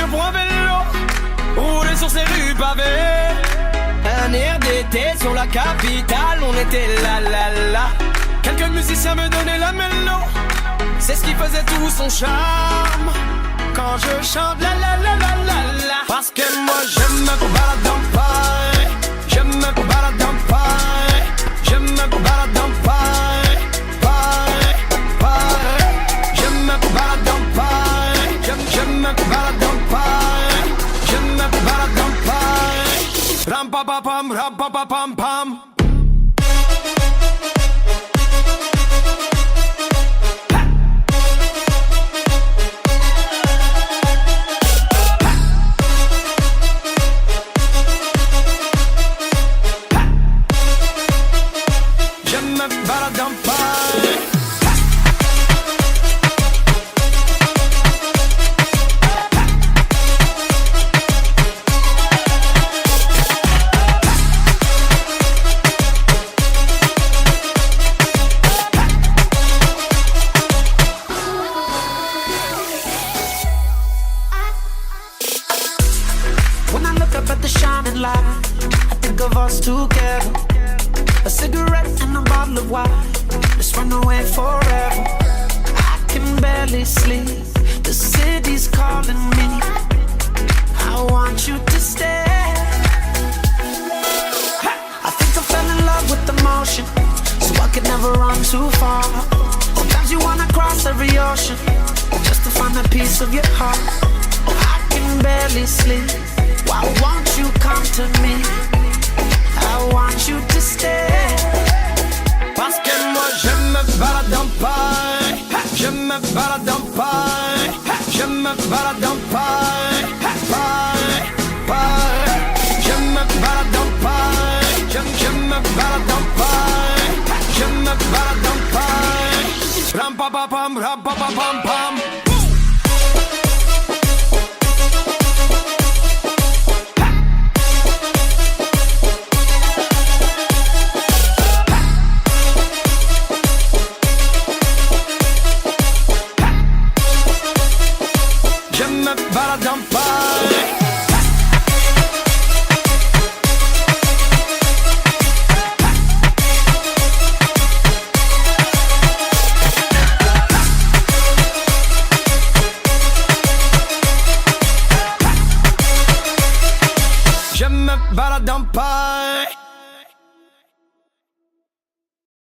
voiture pour un vélo, rouler sur ces rues pavées. Un air d'été sur la capitale, on était là. Quelques musiciens me donnaient la mélo, c'est ce qui faisait tout son charme. Quand je chante la. Parce que moi je me balade dans Paris, je me balade dans Paris, je me balade dans Paris, je me balade dans Paris, je me balade dans Paris, je me balade dans Paris. Ram pa pa pam, ram pa pa pam pam. When I look up at the shining light, I think of us together. A cigarette and a bottle of wine, let's run away forever. I can barely sleep, the city's calling me. I want you to stay. I think I fell in love with the motion, so I could never run too far. Sometimes you wanna cross every ocean, just to find a piece of your heart. I can barely sleep, why won't you come to me? I want you to stay. Parce que moi je me balade dans Paris, je me balade dans Paris, je me balade dans Paris, je me balade dans Paris, je me balade dans Paris, je me balade dans Paris. Ram pa pa pam, ram pa pa pam pam. Je me balade dans Paris. Je me balade dans Paris.